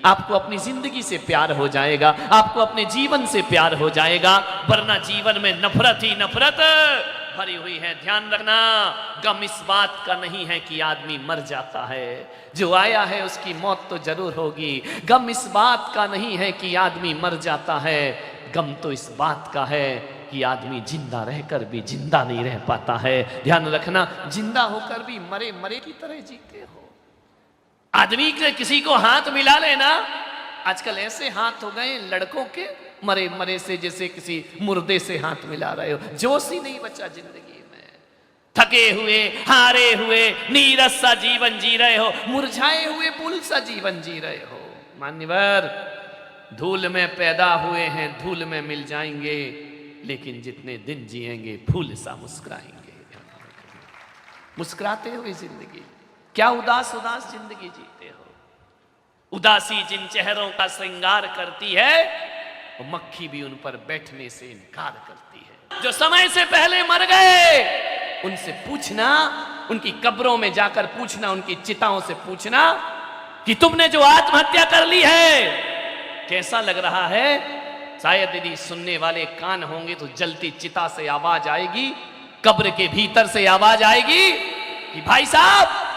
आपको अपनी जिंदगी से प्यार हो जाएगा, आपको अपने जीवन से प्यार हो जाएगा, वरना जीवन में नफरत ही नफरत भरी हुई है। ध्यान रखना, गम इस बात का नहीं है कि आदमी मर जाता है, जो आया है उसकी मौत तो जरूर होगी। गम इस बात का नहीं है कि आदमी मर जाता है, गम तो इस बात का है कि आदमी जिंदा रहकर भी जिंदा नहीं रह पाता है। ध्यान रखना, जिंदा होकर भी मरे मरे की तरह जीते हो। आदमी के किसी को हाथ मिला लेना, आजकल ऐसे हाथ हो गए लड़कों के, मरे मरे से जैसे किसी मुर्दे से हाथ मिला रहे हो। जोश ही नहीं बचा जिंदगी में, थके हुए, हारे हुए, नीरस सा जीवन जी रहे हो, मुरझाए हुए फूल सा जीवन जी रहे हो। मान्यवर, धूल में पैदा हुए हैं, धूल में मिल जाएंगे, लेकिन जितने दिन जिएंगे फूल सा मुस्कुराएंगे। मुस्कुराते हुए जिंदगी, क्या उदास उदास जिंदगी जीते हो। उदासी जिन चेहरों का श्रृंगार करती है, वो मक्खी भी उन पर बैठने से इनकार करती है। जो समय से पहले मर गए, उनसे पूछना, उनकी कब्रों में जाकर पूछना, उनकी चिताओं से पूछना कि तुमने जो आत्महत्या कर ली है कैसा लग रहा है। शायद यदि सुनने वाले कान होंगे तो जलती चिता से आवाज आएगी, कब्र के भीतर से आवाज आएगी कि भाई साहब,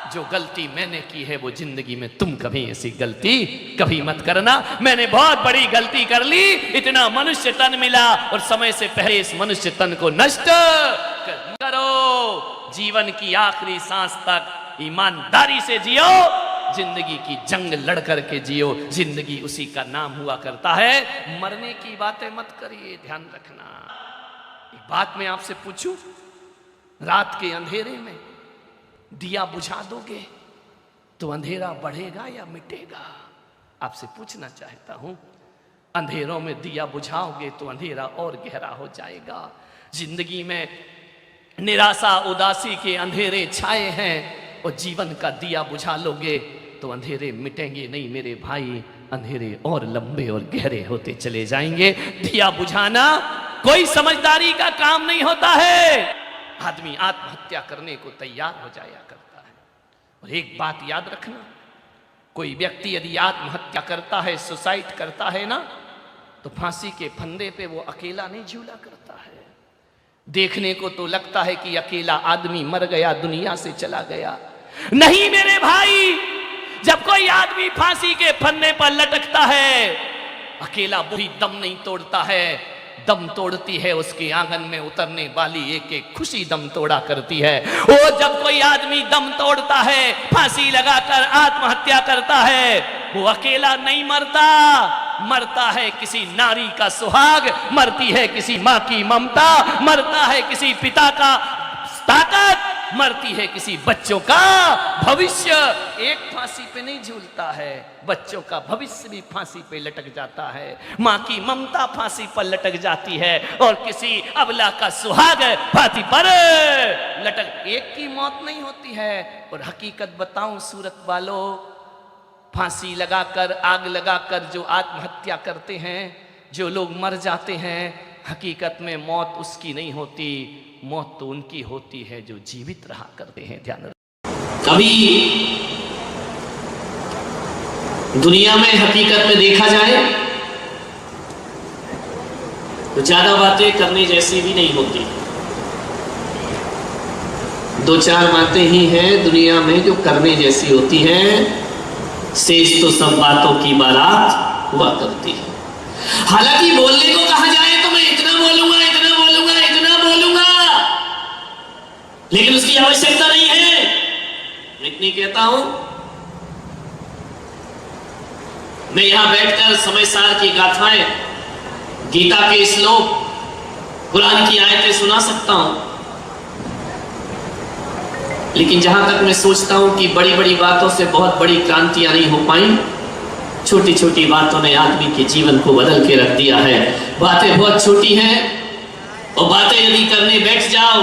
जो गलती मैंने की है वो जिंदगी में तुम कभी ऐसी गलती कभी मत करना। मैंने बहुत बड़ी गलती कर ली, इतना मनुष्य तन मिला और समय से पहले इस मनुष्य तन को नष्ट करो। जीवन की आखिरी सांस तक ईमानदारी से जियो, जिंदगी की जंग लड़ करके जियो। जिंदगी उसी का नाम हुआ करता है, मरने की बातें मत करिए। ध्यान रखना, एक बात मैं आपसे पूछूं, रात के अंधेरे में दिया बुझा दोगे तो अंधेरा बढ़ेगा या मिटेगा? आपसे पूछना चाहता हूं, अंधेरों में दिया बुझाओगे तो अंधेरा और गहरा हो जाएगा। जिंदगी में निराशा उदासी के अंधेरे छाए हैं, और जीवन का दिया बुझा लोगे तो अंधेरे मिटेंगे नहीं मेरे भाई, अंधेरे और लंबे और गहरे होते चले जाएंगे। दिया बुझाना कोई समझदारी का काम नहीं होता है। आदमी आत्महत्या करने को तैयार हो जाया करता है। और एक बात याद रखना, कोई व्यक्ति यदि आत्महत्या करता है, सुसाइड करता है ना, तो फांसी के फंदे पे वो अकेला नहीं झूला करता है। देखने को तो लगता है कि अकेला आदमी मर गया, दुनिया से चला गया। नहीं मेरे भाई, जब कोई आदमी फांसी के फंदे पर लटकता है, अकेला भी दम नहीं तोड़ता है, दम तोड़ती है उसके आंगन में उतरने वाली एक एक खुशी दम तोड़ा करती है। वो जब कोई आदमी दम तोड़ता है, फांसी लगाकर आत्महत्या करता है, वो अकेला नहीं मरता, मरता है किसी नारी का सुहाग, मरती है किसी माँ की ममता, मरता है किसी पिता का ताकत, मरती है किसी बच्चों का भविष्य। एक फांसी पे नहीं झूलता है, बच्चों का भविष्य भी फांसी पे लटक जाता है, माँ की ममता फांसी पर लटक जाती है, और किसी अबला का सुहाग फांसी पर लटक। एक की मौत नहीं होती है। और हकीकत बताऊं सूरत वालों, फांसी लगाकर, आग लगाकर जो आत्महत्या करते हैं, जो लोग मर जाते हैं, हकीकत में मौत उसकी नहीं होती, मौत तो उनकी होती है जो जीवित रहा करते हैं। ध्यान रखना, कभी दुनिया में हकीकत में देखा जाए तो ज्यादा बातें करने जैसी भी नहीं होती। दो चार बातें ही हैं दुनिया में जो करने जैसी होती हैं, शेष तो सब बातों की बारात हुआ करती है। हालांकि बोलने को कहा जाए तो मैं इतना बोलूंगा, इतना बोलूंगा, इतना बोलूंगा, लेकिन उसकी आवश्यकता नहीं है। मैं इतनी कहता हूं, मैं यहां बैठकर समय सार की गाथाएं, गीता के श्लोक, कुरान की आयतें सुना सकता हूं, लेकिन जहां तक मैं सोचता हूं कि बड़ी बड़ी बातों से बहुत बड़ी क्रांतियां नहीं हो पाई, छोटी छोटी बातों ने आदमी के जीवन को बदल के रख दिया है। बातें बहुत छोटी हैं, और बातें यदि करने बैठ जाओ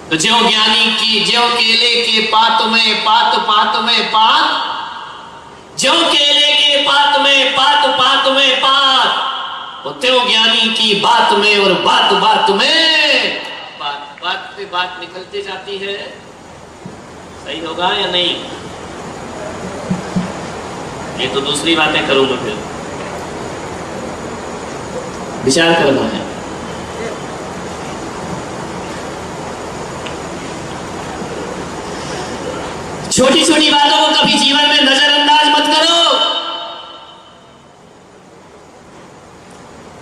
तो ज्यों ज्ञानी की ज्यों केले के पात में पात पात में पात, ज्यों केले के पात में पात पात में पात, और त्यों ज्ञानी की बात में और बात बात में बात, बात पे बात निकलती जाती है। सही होगा या नहीं? ये तो दूसरी बातें करूंगा, फिर विचार करना है। छोटी छोटी बातों को कभी जीवन में नजरअंदाज मत करो।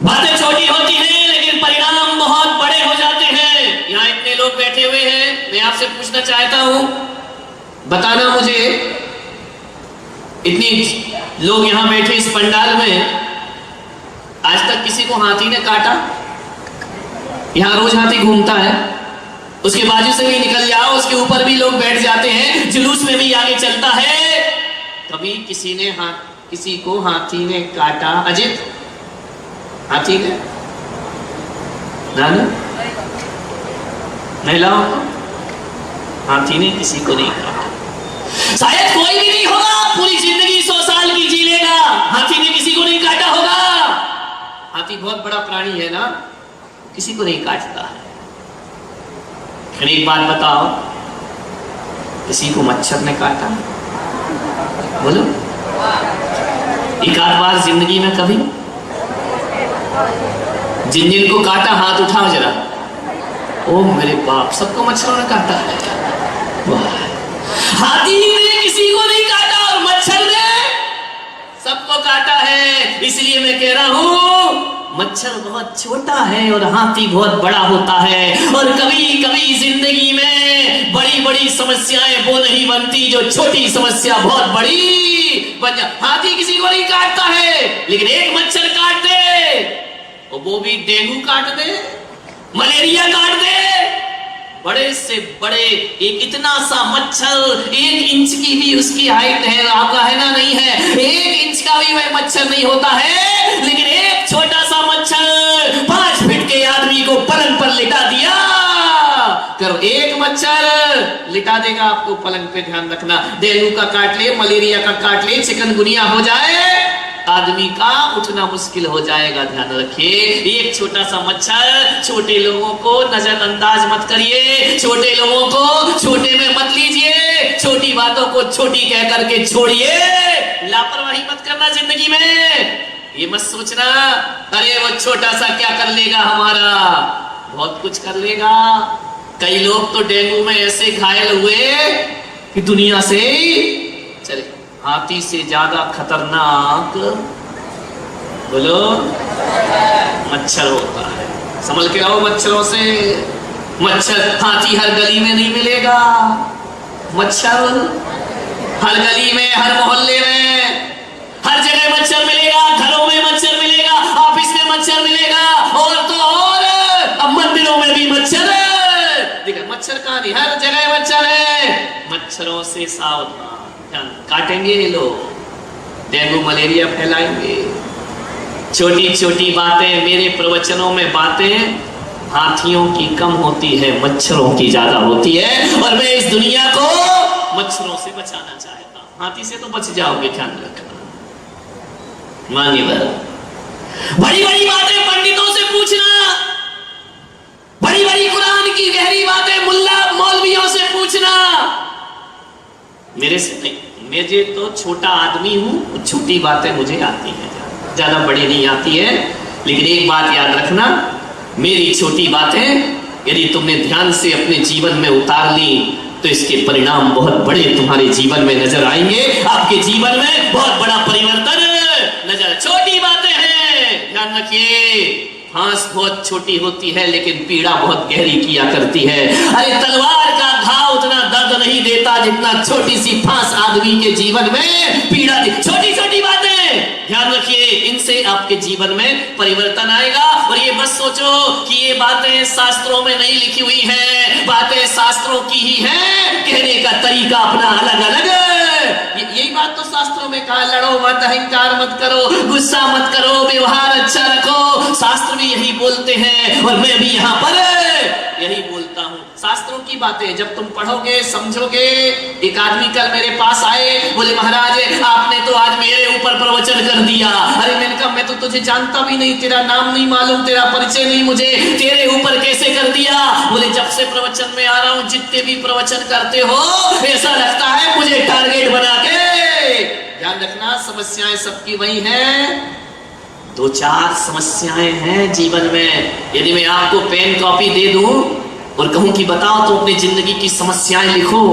बातें छोटी होती हैं लेकिन परिणाम बहुत बड़े हो जाते हैं। यहां इतने लोग बैठे हुए हैं, मैं आपसे पूछना चाहता हूं, बताना मुझे, इतने लोग यहां बैठे इस पंडाल में, आज तक किसी को हाथी ने काटा? यहां रोज हाथी घूमता है, उसके बाजू से भी निकल जाओ, उसके ऊपर भी लोग बैठ जाते हैं, जुलूस में भी आगे चलता है। कभी किसी को हाथी ने काटा? अजित, हाथी ने? महिलाओं को हाथी ने किसी को नहीं काटा। शायद कोई भी नहीं होगा, पूरी जिंदगी 100 साल की जी लेगा, हाथी ने किसी को नहीं काटा होगा। हाथी बहुत बड़ा प्राणी है ना, किसी को नहीं काटता है। फिर एक बात बताओ, किसी को मच्छर ने काटा? बोलो, एक आध बार जिंदगी में कभी? जिन जिन को काटा हाथ उठाओ जरा। ओ मेरे बाप, सबको मच्छरों ने काटा है। हाथी ने किसी को नहीं काटा और मच्छर ने सबको काटा है। इसलिए मैं कह रहा हूं, मच्छर बहुत छोटा है और हाथी बहुत बड़ा होता है। और कभी कभी जिंदगी में बड़ी बड़ी समस्याएं वो नहीं बनती जो छोटी समस्या बहुत बड़ी बन जाती। हाथी किसी को नहीं काटता है, लेकिन एक मच्छर काट दे, और वो भी डेंगू काट दे, मलेरिया काट दे, बड़े से बड़े एक इतना सा मच्छर, 1 इंच की भी उसकी हाइट है, आपका है ना? नहीं है, 1 इंच का भी वह मच्छर नहीं होता है। लेकिन एक छोटा सा मच्छर 5 फीट के आदमी को पलंग पर लिटा दिया करो। एक मच्छर लिटा देगा आपको पलंग पे, ध्यान रखना। डेंगू का काट ले, मलेरिया का काट ले, चिकनगुनिया हो जाए, आदमी का उठना मुश्किल हो जाएगा। ध्यान रखिए, एक छोटा सा मच्छर। छोटे लोगों को नजरअंदाज मत करिए, छोटे लोगों को छोटे में मत लीजिए, छोटी बातों को छोटी कह करके छोड़िए। लापरवाही मत करना जिंदगी में। ये मत सोचना अरे वो छोटा सा क्या कर लेगा हमारा, बहुत कुछ कर लेगा। कई लोग तो डेंगू में ऐसे घायल हुए कि दुनिया से चले। हाथी से ज्यादा खतरनाक बोलो मच्छर होता है। संभल के रहो मच्छरों से। मच्छर, हाथी हर गली में नहीं मिलेगा, मच्छर हर गली में, हर मोहल्ले में, हर जगह मच्छर मिलेगा। घरों में मच्छर मिलेगा, ऑफिस में मच्छर मिलेगा, और तो और अब मंदिरों में भी मच्छर है। देखा मच्छर कहां नहीं, हर जगह मच्छर है। मच्छरों से सावधान, काटेंगे ये लोग, डेंगू मलेरिया फैलाएंगे। छोटी छोटी बातें, मेरे प्रवचनों में बातें हाथियों की कम होती है, मच्छरों की ज्यादा होती है। और मैं इस दुनिया को मच्छरों से बचाना चाहता हूं। हाथी से तो बच जाओगे, ध्यान रखना। मांगे बड़ी बड़ी बातें पंडितों से पूछना, बड़ी बड़ी कुरान की गहरी बातें मुल्ला मौलवियों से पूछना, मेरे से नहीं। मुझे तो छोटा आदमी हूं, छोटी बातें मुझे आती हैं, ज्यादा बड़ी नहीं आती है। लेकिन एक बात याद रखना, मेरी छोटी बातें यदि तुमने ध्यान से अपने जीवन में उतार ली तो इसके परिणाम बहुत बड़े तुम्हारे जीवन में नजर आएंगे। आपके जीवन में बहुत बड़ा परिवर्तन नजर। छोटी बातें हैं, ध्यान रखिए। फांस बहुत छोटी होती है लेकिन पीड़ा बहुत गहरी किया करती है। अरे तलवार का घाव उतना दर्द नहीं देता जितना छोटी सी फांस आदमी के जीवन में पीड़ा दी। छोटी छोटी बातें ध्यान रखिए, इनसे आपके जीवन में परिवर्तन आएगा। और ये बस सोचो कि ये बातें शास्त्रों में नहीं लिखी हुई हैं, बातें शास्त्रों की ही हैं, कहने का तरीका अपना अलग अलग। यही बात तो शास्त्रों में कहा, लड़ो मत, अहंकार मत करो, गुस्सा मत करो, व्यवहार अच्छा रखो। शास्त्र भी यही बोलते हैं और मैं भी यहाँ पर यही बोलता हूँ। शास्त्रों की बातें जब तुम पढ़ोगे समझोगे। एक आदमी कल मेरे पास आए, बोले महाराज आपने तो आज मेरे ऊपर प्रवचन कर दिया। अरे मैंने कहा मैं तो तुझे जानता भी नहीं, तेरा नाम नहीं मालूम, तेरा परिचय नहीं मुझे, तेरे ऊपर कैसे कर दिया? बोले जब से प्रवचन में आ रहा हूँ जितने भी प्रवचन करते हो ऐसा लगता है मुझे टारगेट बना के ध्यान रखना, समस्याएं सबकी वही हैं। 2-4 समस्याएं हैं जीवन में। यदि मैं आपको पेन कॉपी दे दूं और कहूं कि बताओ तो अपनी जिंदगी की समस्याएं लिखो,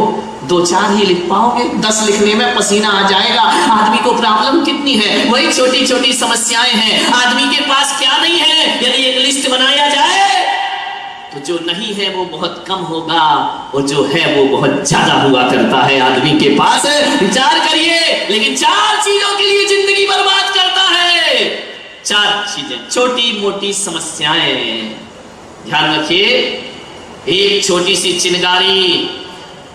2-4 ही लिख पाओगे, 10 लिखने में पसीना आ जाएगा। आदमी को प्रॉब्लम कितनी है, वही छोटी छोटी समस्याएं हैं। आदमी के पास क्या नहीं है, यदि एक लिस्ट बनाया जाए तो जो नहीं है वो बहुत कम होगा और जो है वो बहुत ज्यादा हुआ करता है आदमी के पास। विचार करिए, लेकिन 4 चीजों के लिए जिंदगी बर्बाद करता है। 4 चीजें, छोटी मोटी समस्याएं। ध्यान रखिए, एक छोटी सी चिंगारी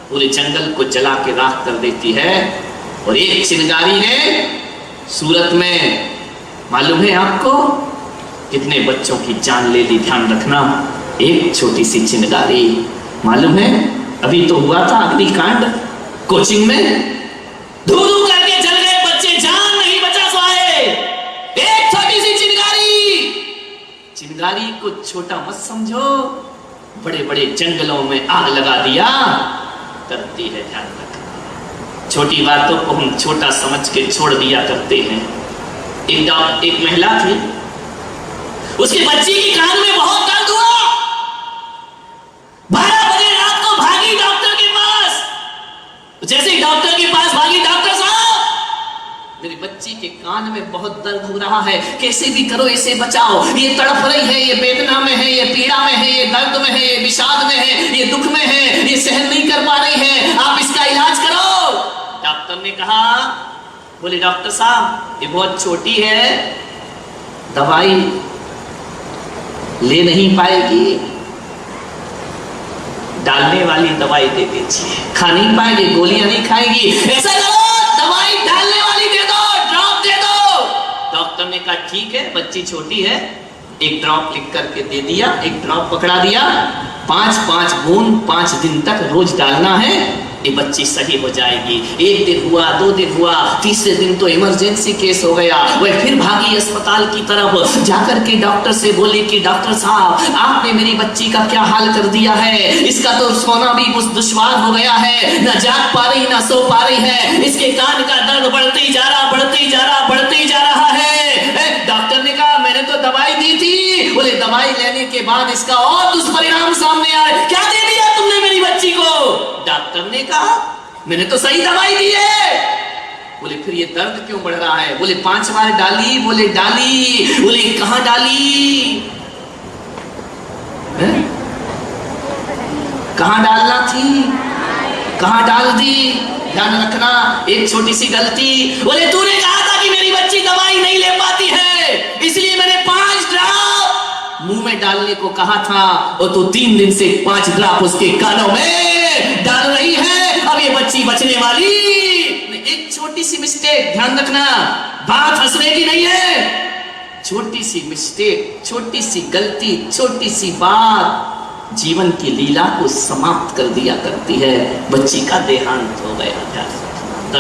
पूरे जंगल को जला के राख कर देती है। और एक चिंगारी ने सूरत में, मालूम है आपको, कितने बच्चों की जान ले ली। ध्यान रखना, एक छोटी सी चिंगारी। मालूम है, अभी तो हुआ था अग्निकांड कोचिंग में, धू धू करके जल गए बच्चे, जान नहीं बचा पाए। एक छोटी सी चिंगारी। चिंगारी को छोटा मत समझो, बड़े बड़े जंगलों में आग लगा दिया करती है। ध्यान रखना, छोटी बातों को हम छोटा समझ के छोड़ दिया करते हैं। एक महिला थी, उसकी बच्ची की कान में बहुत दर्द हुआ। 12 बजे रात को भागी डॉक्टर के पास। जैसे ही डॉक्टर के पास भागी, डॉक्टर साहब मेरी बच्ची के कान में बहुत दर्द हो रहा है, कैसे भी करो इसे बचाओ, ये तड़प रही है, ये वेदना में है, ये पीड़ा में है, ये दर्द में है, ये विषाद में है, ये दुख में है, ये सहन नहीं कर पा रही है, आप इसका इलाज करो। डॉक्टर ने कहा, बोले डॉक्टर साहब ये बहुत छोटी है, दवाई ले नहीं पाएगी, डालने वाली दवाई दे दीजिए। खा नहीं पाएगी, गोलियां नहीं खाएगी, ऐसा करो दवाई डालने वाली दे दो, ड्रॉप दे दो। डॉक्टर ने कहा ठीक है, बच्ची छोटी है, एक ड्रॉप लिख करके दे दिया। एक ड्रॉप पकड़ा दिया, 5-5 बूंद 5 दिन तक रोज डालना है, ये बच्ची सही हो जाएगी। 1 दिन हुआ, 2 दिन हुआ, तीसरे दिन तो इमरजेंसी केस हो गया। वह फिर भागी अस्पताल की तरफ, जाकर के डॉक्टर से बोली कि डॉक्टर साहब आपने मेरी बच्ची का क्या हाल कर दिया है, इसका तो सोना भी कुछ दुश्वार हो गया है, ना जाग पा रही ना सो पा रही है, इसके कान का दर्द बढ़ते ही जा रहा, बढ़ते ही जा रहा, बढ़ते ही जा रहा है। डॉक्टर ने कहा मैंने तो दवाई दी थी। बोले दवाई लेने के बाद इसका और दुष्परिणाम सामने आए। क्या दे दिया तुमने मेरी बच्ची को? डॉक्टर ने कहा मैंने तो सही दवाई दी है। बोले फिर ये दर्द क्यों बढ़ रहा है? बोले 5 बार डाली। बोले डाली। बोले कहां डाली? कहां डालना थी, कहां डाल दी? ध्यान रखना, एक छोटी सी गलती। बोले तूने कहा था कि मेरी बच्ची दवाई नहीं ले पाती है, इसलिए मैंने 5 ड्रॉप मुंह में डालने को कहा था, और तू 3 दिन से 5 ड्रॉप उसके कानों में डाल रही है। अब ये बच्ची बचने वाली। एक छोटी सी मिस्टेक, ध्यान रखना, बात हंसने की नहीं है। छोटी सी मिस्टेक, छोटी सी गलती, छोटी सी बात जीवन की लीला को समाप्त कर दिया करती है। बच्ची का देहांत हो गया।